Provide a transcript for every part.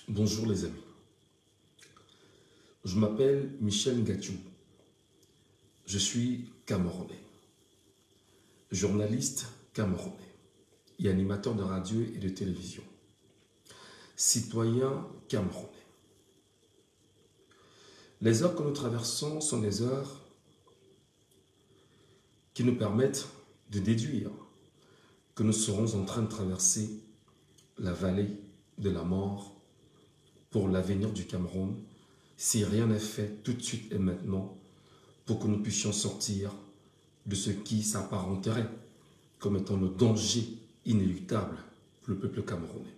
Bonjour les amis, je m'appelle Michel Ngatiou, je suis Camerounais, journaliste camerounais et animateur de radio et de télévision, citoyen camerounais. Les heures que nous traversons sont des heures qui nous permettent de déduire que nous serons en train de traverser la vallée de la mort pour l'avenir du Cameroun si rien n'est fait tout de suite et maintenant pour que nous puissions sortir de ce qui s'apparenterait comme étant le danger inéluctable pour le peuple camerounais.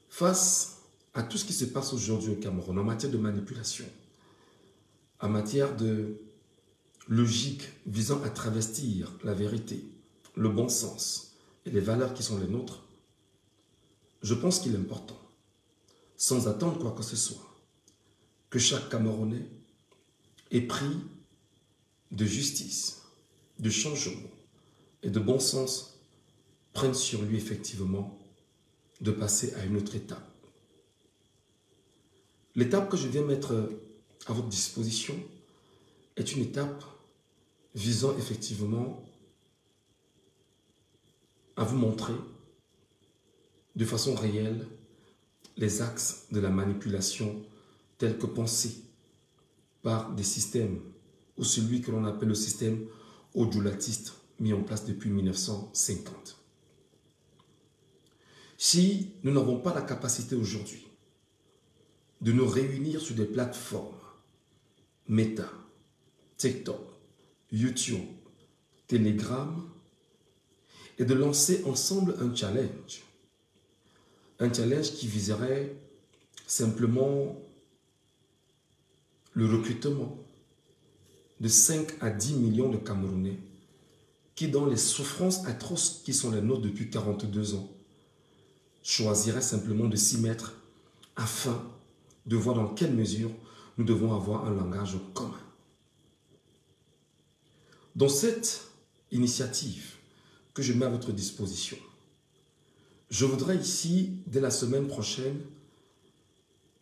Face à tout ce qui se passe aujourd'hui au Cameroun en matière de manipulation, en matière de logique visant à travestir la vérité, le bon sens et les valeurs qui sont les nôtres, je pense qu'il est important, sans attendre quoi que ce soit, que chaque Camerounais ait pris de justice, de changement et de bon sens, prenne sur lui effectivement de passer à une autre étape. L'étape que je viens mettre à votre disposition est une étape visant effectivement à vous montrer de façon réelle les axes de la manipulation tels que pensés par des systèmes ou celui que l'on appelle le système odulatiste mis en place depuis 1950. Si nous n'avons pas la capacité aujourd'hui de nous réunir sur des plateformes Meta, TikTok, YouTube, Telegram et de lancer ensemble un challenge qui viserait simplement le recrutement de 5 à 10 millions de Camerounais qui, dans les souffrances atroces qui sont les nôtres depuis 42 ans, choisiraient simplement de s'y mettre afin de voir dans quelle mesure nous devons avoir un langage commun. Dans cette initiative que je mets à votre disposition, je voudrais ici, dès la semaine prochaine,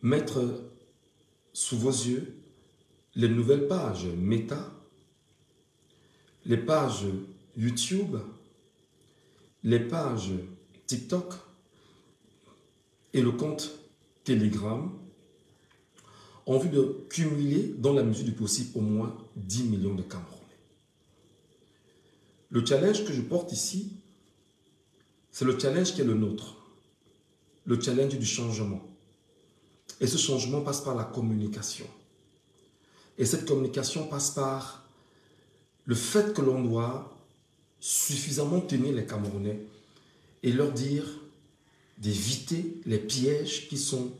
mettre sous vos yeux les nouvelles pages Meta, les pages YouTube, les pages TikTok et le compte Telegram en vue de cumuler dans la mesure du possible au moins 10 millions de Camerounais. Le challenge que je porte ici, c'est le challenge qui est le nôtre, le challenge du changement. Et ce changement passe par la communication. Et cette communication passe par le fait que l'on doit suffisamment tenir les Camerounais et leur dire d'éviter les pièges qui sont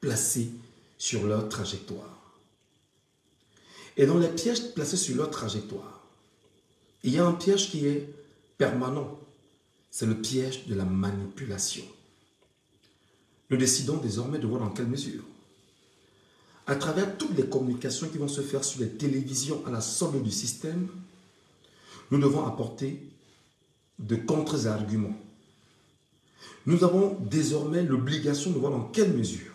placés sur leur trajectoire. Et dans les pièges placés sur leur trajectoire, il y a un piège qui est permanent. C'est le piège de la manipulation. Nous décidons désormais de voir dans quelle mesure, à travers toutes les communications qui vont se faire sur les télévisions à la solde du système, nous devons apporter de contre-arguments. Nous avons désormais l'obligation de voir dans quelle mesure,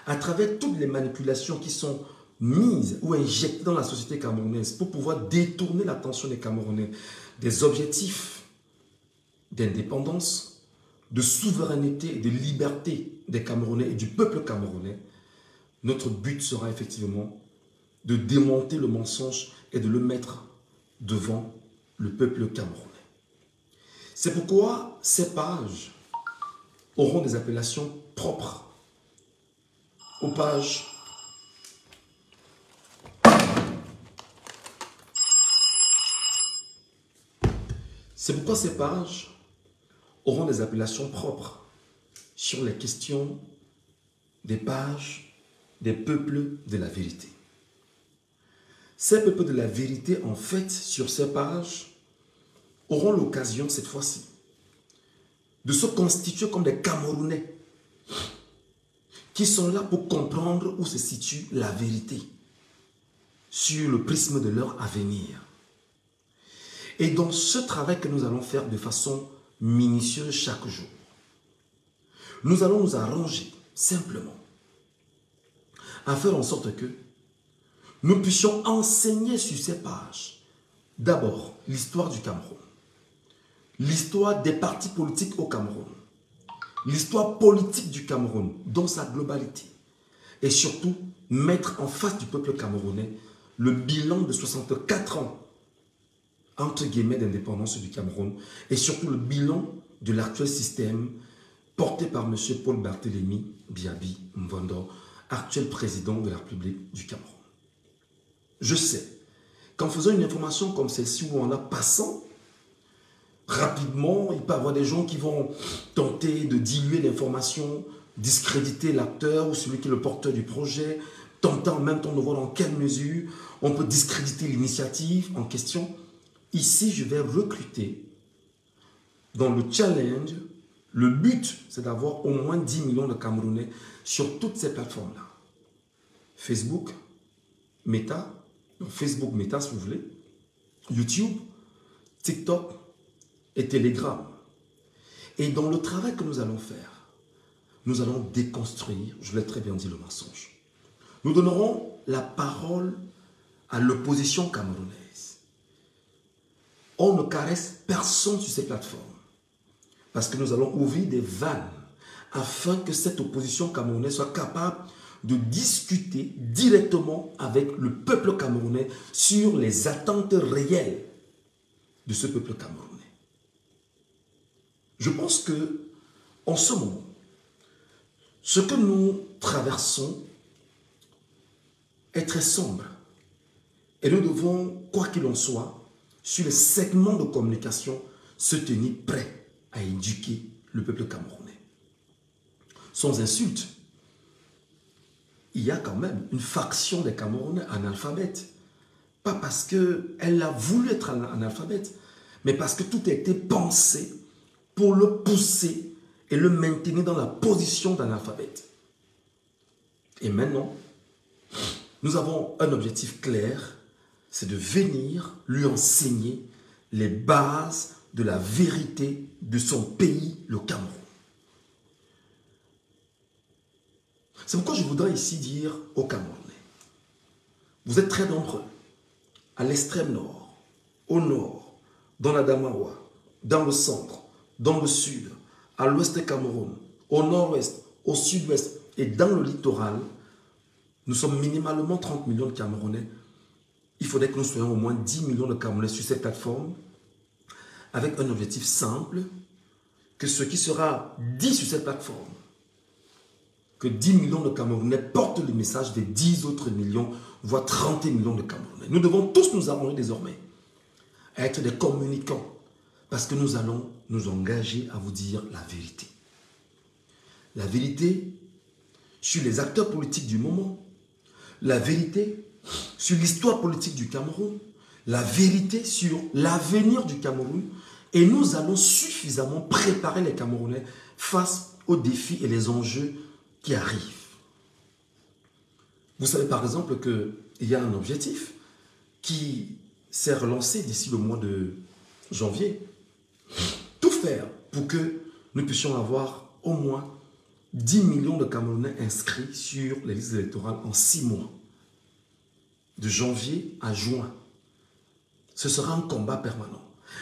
à travers toutes les manipulations qui sont mises ou injectées dans la société camerounaise pour pouvoir détourner l'attention des Camerounais des objectifs d'indépendance, de souveraineté et de liberté des Camerounais et du peuple camerounais, notre but sera effectivement de démonter le mensonge et de le mettre devant le peuple camerounais. C'est pourquoi ces pages auront des appellations propres aux pages auront des appellations propres sur les questions des pages des peuples de la vérité. Ces peuples de la vérité, en fait, sur ces pages, auront l'occasion, cette fois-ci, de se constituer comme des Camerounais qui sont là pour comprendre où se situe la vérité sur le prisme de leur avenir. Et dans ce travail que nous allons faire de façon minutieuse chaque jour, Nous allons nous arranger simplement à faire en sorte que nous puissions enseigner sur ces pages d'abord l'histoire du Cameroun, l'histoire des partis politiques au Cameroun, l'histoire politique du Cameroun dans sa globalité et surtout mettre en face du peuple camerounais le bilan de 64 ans entre guillemets d'indépendance du Cameroun et surtout le bilan de l'actuel système porté par M. Paul Barthélémy Biabi Mvondo, actuel président de la République du Cameroun. Je sais qu'en faisant une information comme celle-ci ou en la passant rapidement, il peut y avoir des gens qui vont tenter de diluer l'information, discréditer l'acteur ou celui qui est le porteur du projet, tentant en même temps de voir dans quelle mesure on peut discréditer l'initiative en question. Ici, je vais recruter dans le challenge. Le but, c'est d'avoir au moins 10 millions de Camerounais sur toutes ces plateformes-là. Facebook, Meta, Facebook Meta si vous voulez, YouTube, TikTok et Telegram. Et dans le travail que nous allons faire, nous allons déconstruire, je l'ai très bien dit, le mensonge. Nous donnerons la parole à l'opposition camerounaise. On ne caresse personne sur ces plateformes. Parce que nous allons ouvrir des vannes afin que cette opposition camerounaise soit capable de discuter directement avec le peuple camerounais sur les attentes réelles de ce peuple camerounais. Je pense que, en ce moment, ce que nous traversons est très sombre. Et nous devons, quoi qu'il en soit, sur les segments de communication, se tenir prêts à éduquer le peuple camerounais. Sans insulte, il y a quand même une faction des Camerounais analphabètes. Pas parce qu'elle a voulu être analphabète, mais parce que tout a été pensé pour le pousser et le maintenir dans la position d'analphabète. Et maintenant, nous avons un objectif clair, c'est de venir lui enseigner les bases de la vérité de son pays, le Cameroun. C'est pourquoi je voudrais ici dire aux Camerounais, vous êtes très nombreux, à l'extrême nord, au nord, dans la Damawa, dans le centre, dans le sud, à l'ouest du Cameroun, au nord-ouest, au sud-ouest et dans le littoral. Nous sommes minimalement 30 millions de Camerounais. Il faudrait que nous soyons au moins 10 millions de Camerounais sur cette plateforme avec un objectif simple, que ce qui sera dit sur cette plateforme, que 10 millions de Camerounais portent le message des 10 autres millions, voire 30 millions de Camerounais. Nous devons tous nous arranger désormais à être des communicants parce que nous allons nous engager à vous dire la vérité. La vérité sur les acteurs politiques du moment, la vérité sur l'histoire politique du Cameroun, la vérité sur l'avenir du Cameroun, et nous allons suffisamment préparer les Camerounais face aux défis et les enjeux qui arrivent. Vous savez par exemple qu'il y a un objectif qui s'est relancé d'ici le mois de janvier. Tout faire pour que nous puissions avoir au moins 10 millions de Camerounais inscrits sur les listes électorales en 6 mois. De janvier à juin. Ce sera un combat permanent.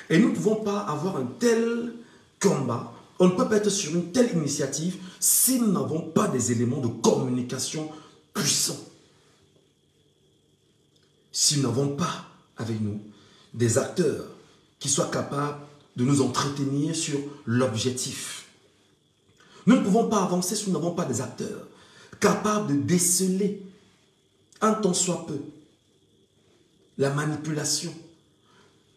Et nous ne pouvons pas avoir un tel combat, on ne peut pas être sur une telle initiative si nous n'avons pas des éléments de communication puissants. Si nous n'avons pas avec nous des acteurs qui soient capables de nous entretenir sur l'objectif. Nous ne pouvons pas avancer si nous n'avons pas des acteurs capables de déceler un tant soit peu la manipulation,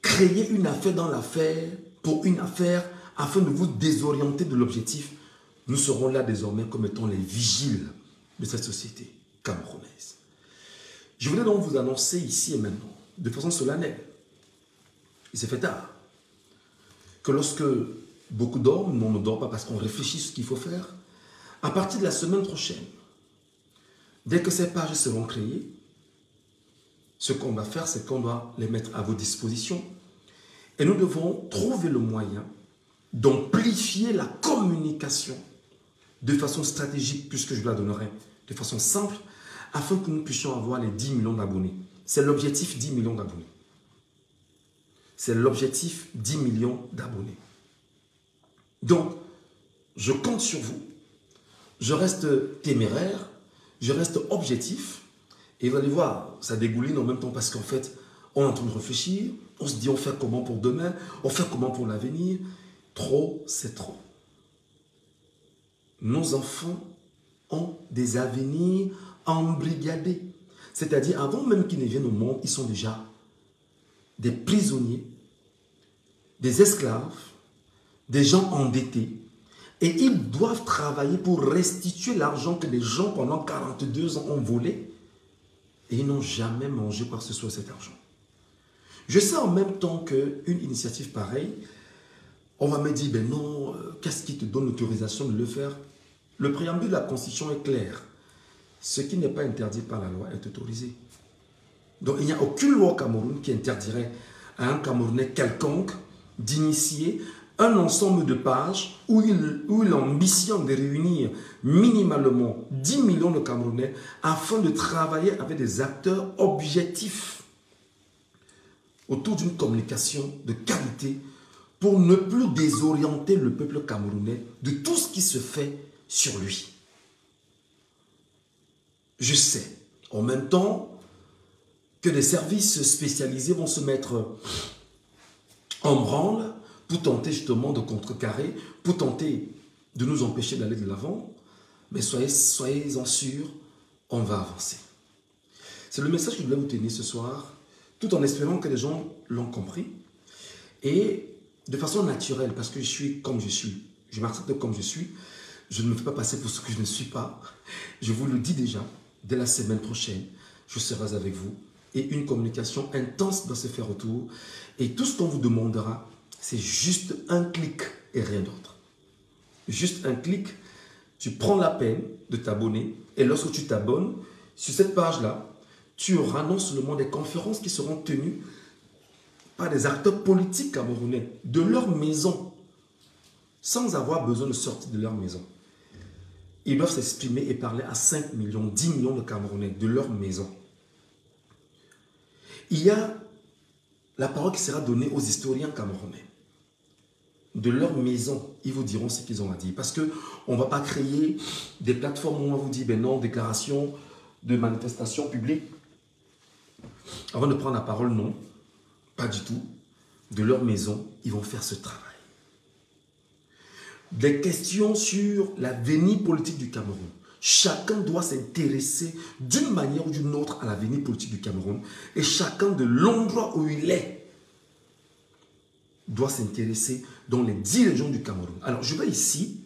créer une affaire dans l'affaire pour une affaire afin de vous désorienter de l'objectif. Nous serons là désormais comme étant les vigiles de cette société camerounaise. Je voulais donc vous annoncer ici et maintenant, de façon solennelle, il s'est fait tard, que lorsque beaucoup dorment, nous on ne dort pas parce qu'on réfléchit ce qu'il faut faire, à partir de la semaine prochaine, dès que ces pages seront créées, ce qu'on va faire, c'est qu'on doit les mettre à vos dispositions et nous devons trouver le moyen d'amplifier la communication de façon stratégique, puisque je la donnerai de façon simple, afin que nous puissions avoir les 10 millions d'abonnés. C'est l'objectif 10 millions d'abonnés. C'est l'objectif 10 millions d'abonnés. Donc, je compte sur vous. Je reste téméraire, je reste objectif. Et vous allez voir, ça dégouline en même temps parce qu'en fait, on est en train de réfléchir. On se dit, on fait comment pour demain? On fait comment pour l'avenir? Trop, c'est trop. Nos enfants ont des avenirs embrigadés. C'est-à-dire, avant même qu'ils ne viennent au monde, ils sont déjà des prisonniers, des esclaves, des gens endettés. Et ils doivent travailler pour restituer l'argent que les gens pendant 42 ans ont volé. Et ils n'ont jamais mangé quoi que ce soit cet argent. Je sais en même temps qu'une initiative pareille, on va me dire, ben non, qu'est-ce qui te donne l'autorisation de le faire? Le préambule de la Constitution est clair. Ce qui n'est pas interdit par la loi est autorisé. Donc il n'y a aucune loi au Cameroun qui interdirait à un Camerounais quelconque d'initier un ensemble de pages où il ambitionne de réunir minimalement 10 millions de Camerounais afin de travailler avec des acteurs objectifs autour d'une communication de qualité pour ne plus désorienter le peuple camerounais de tout ce qui se fait sur lui. Je sais, en même temps, que des services spécialisés vont se mettre en branle pour tenter justement de contrecarrer, pour tenter de nous empêcher d'aller de l'avant. Mais soyez-en sûrs, on va avancer. C'est le message que je voulais vous tenir ce soir, tout en espérant que les gens l'ont compris. Et de façon naturelle, parce que je suis comme je suis, je m'accepte comme je suis, je ne me fais pas passer pour ce que je ne suis pas. Je vous le dis déjà, dès la semaine prochaine, je serai avec vous. Et une communication intense doit se faire autour. Et tout ce qu'on vous demandera, c'est juste un clic et rien d'autre. Juste un clic, tu prends la peine de t'abonner. Et lorsque tu t'abonnes, sur cette page-là, tu auras non seulement des conférences qui seront tenues par des acteurs politiques camerounais de leur maison, sans avoir besoin de sortir de leur maison. Ils doivent s'exprimer et parler à 5 millions, 10 millions de Camerounais de leur maison. Il y a la parole qui sera donnée aux historiens camerounais. De leur maison, ils vous diront ce qu'ils ont à dire. Parce qu'on ne va pas créer des plateformes où on vous dit, ben non, déclaration de manifestation publique. Avant de prendre la parole, non, pas du tout. De leur maison, ils vont faire ce travail. Des questions sur l'avenir politique du Cameroun. Chacun doit s'intéresser d'une manière ou d'une autre à l'avenir politique du Cameroun. Et chacun de l'endroit où il est doit s'intéresser dans les 10 régions du Cameroun. Alors, je vais ici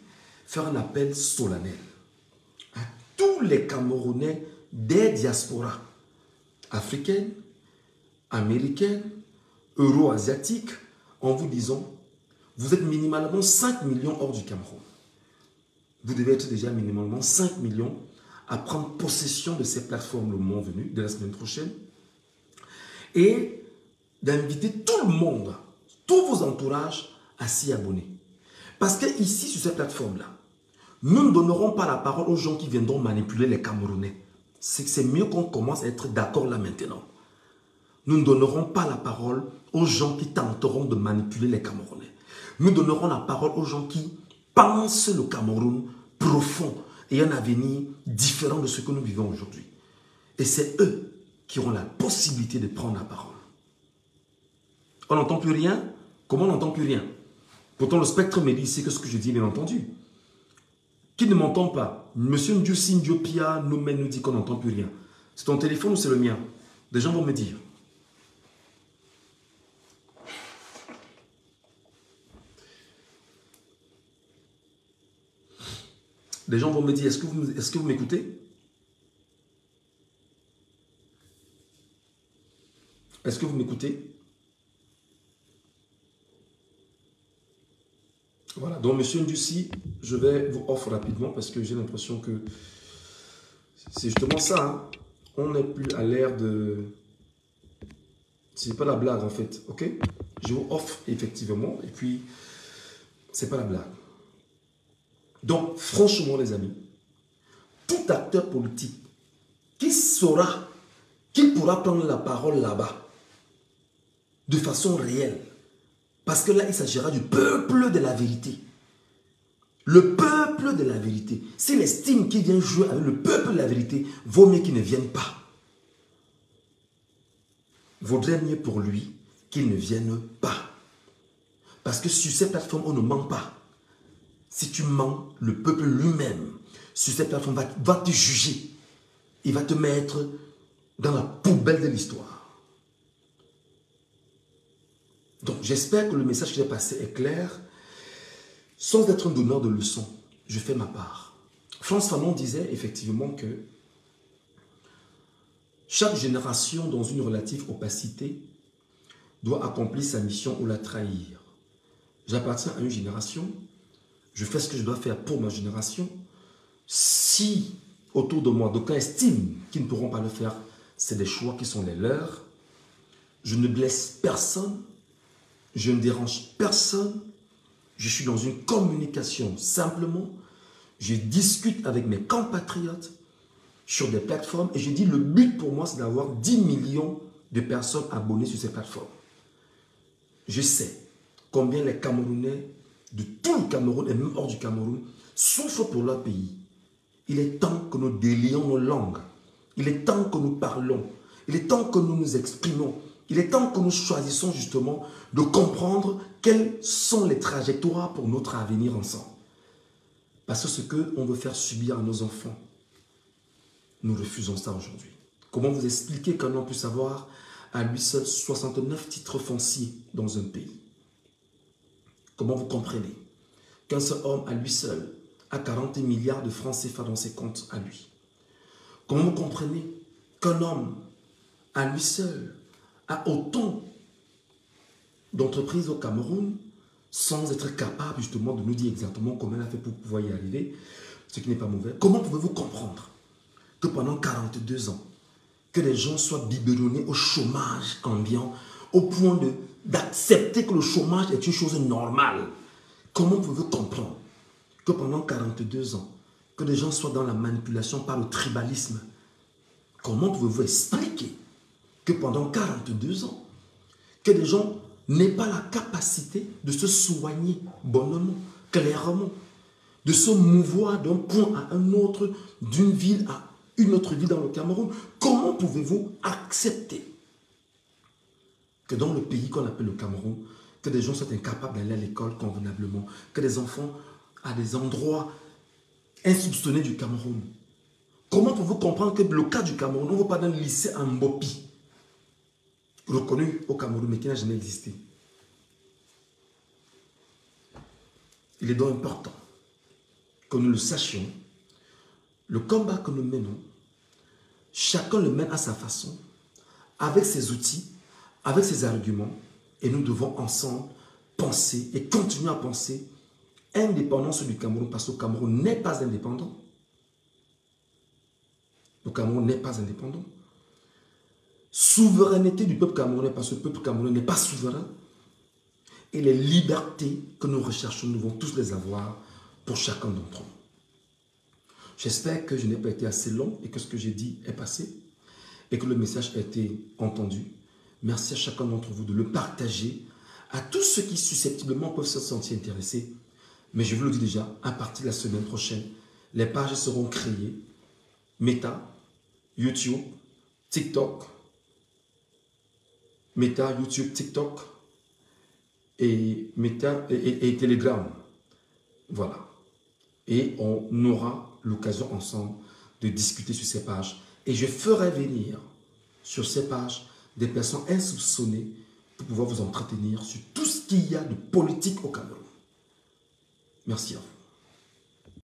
faire un appel solennel à tous les Camerounais des diasporas africaines, américaines, euro-asiatiques, en vous disant, vous êtes minimalement 5 millions hors du Cameroun. Vous devez être déjà minimalement 5 millions à prendre possession de ces plateformes le moment venu, de la semaine prochaine, et d'inviter tout le monde, tous vos entourages à s'y abonner. Parce que ici, sur cette plateforme-là, nous ne donnerons pas la parole aux gens qui viendront manipuler les Camerounais. C'est mieux qu'on commence à être d'accord là maintenant. Nous ne donnerons pas la parole aux gens qui tenteront de manipuler les Camerounais. Nous donnerons la parole aux gens qui pensent le Cameroun profond et un avenir différent de ce que nous vivons aujourd'hui. Et c'est eux qui auront la possibilité de prendre la parole. On n'entend plus rien? Comment on n'entend plus rien? Pourtant, le spectre me dit ici que ce que je dis, bien entendu. Qui ne m'entend pas? Monsieur Ndiousi Ndiopia nous dit qu'on n'entend plus rien. C'est ton téléphone ou c'est le mien? Des gens vont me dire. Les gens vont me dire, est-ce que vous m'écoutez? Est-ce que vous m'écoutez? Voilà, donc monsieur Ndiousi, je vais vous offrir rapidement parce que j'ai l'impression que c'est justement ça. Hein. On n'est plus à l'ère de... C'est pas la blague en fait, ok? Je vous offre effectivement et puis c'est pas la blague. Donc, franchement, les amis, tout acteur politique qui saura qu'il pourra prendre la parole là-bas de façon réelle, parce que là, il s'agira du peuple de la vérité. Le peuple de la vérité. S'il estime qu'il vient jouer avec le peuple de la vérité, vaut mieux qu'il ne vienne pas. Vaudrait mieux pour lui qu'il ne vienne pas. Parce que sur ces plateformes, on ne ment pas. Si tu mens, le peuple lui-même, sur cette plateforme, va te juger. Il va te mettre dans la poubelle de l'histoire. Donc, j'espère que le message que j'ai passé est clair. Sans être un donneur de leçons, je fais ma part. Frantz Fanon disait effectivement que chaque génération dans une relative opacité doit accomplir sa mission ou la trahir. J'appartiens à une génération, je fais ce que je dois faire pour ma génération. Si autour de moi, d'aucuns estiment qu'ils ne pourront pas le faire, c'est des choix qui sont les leurs. Je ne blesse personne, je ne dérange personne. Je suis dans une communication simplement. Je discute avec mes compatriotes sur des plateformes et je dis le but pour moi c'est d'avoir 10 millions de personnes abonnées sur ces plateformes. Je sais combien les Camerounais de tout le Cameroun et même hors du Cameroun souffrent pour leur pays. Il est temps que nous délions nos langues. Il est temps que nous parlons. Il est temps que nous nous exprimons. Il est temps que nous choisissions justement de comprendre quelles sont les trajectoires pour notre avenir ensemble. Parce que ce qu'on veut faire subir à nos enfants, nous refusons ça aujourd'hui. Comment vous expliquer qu'un homme puisse avoir à lui seul 69 titres fonciers dans un pays? Comment vous comprenez qu'un seul homme à lui seul a 40 milliards de francs CFA dans ses comptes à lui? Comment vous comprenez qu'un homme à lui seul a autant d'entreprises au Cameroun sans être capable justement de nous dire exactement comment elle a fait pour pouvoir y arriver, ce qui n'est pas mauvais? Comment pouvez-vous comprendre que pendant 42 ans, que les gens soient biberonnés au chômage ambiant au point d'accepter que le chômage est une chose normale? Comment pouvez-vous comprendre que pendant 42 ans, que les gens soient dans la manipulation par le tribalisme? Comment pouvez-vous expliquer que pendant 42 ans, que les gens n'aient pas la capacité de se soigner bonnement, clairement, de se mouvoir d'un point à un autre, d'une ville à une autre ville dans le Cameroun? Comment pouvez-vous accepter que dans le pays qu'on appelle le Cameroun, que des gens soient incapables d'aller à l'école convenablement, que des enfants à des endroits insoupçonnés du Cameroun? Comment pouvez-vous comprendre que le cas du Cameroun, on ne va pas dans le lycée en Mbopi, reconnu au Cameroun, mais qui n'a jamais existé? Il est donc important que nous le sachions. Le combat que nous menons, chacun le mène à sa façon, avec ses outils, avec ses arguments, et nous devons ensemble penser et continuer à penser indépendance du Cameroun, parce que le Cameroun n'est pas indépendant. Le Cameroun n'est pas indépendant. Souveraineté du peuple camerounais, parce que le peuple camerounais n'est pas souverain. Et les libertés que nous recherchons, nous devons tous les avoir pour chacun d'entre nous. J'espère que je n'ai pas été assez long et que ce que j'ai dit est passé et que le message a été entendu. Merci à chacun d'entre vous de le partager à tous ceux qui susceptiblement peuvent se sentir intéressés. Mais je vous le dis déjà, à partir de la semaine prochaine, les pages seront créées. Meta, YouTube, TikTok, Meta, YouTube, TikTok et Meta et Telegram. Voilà. Et on aura l'occasion ensemble de discuter sur ces pages. Et je ferai venir sur ces pages des personnes insoupçonnées pour pouvoir vous entretenir sur tout ce qu'il y a de politique au Cameroun. Merci à vous.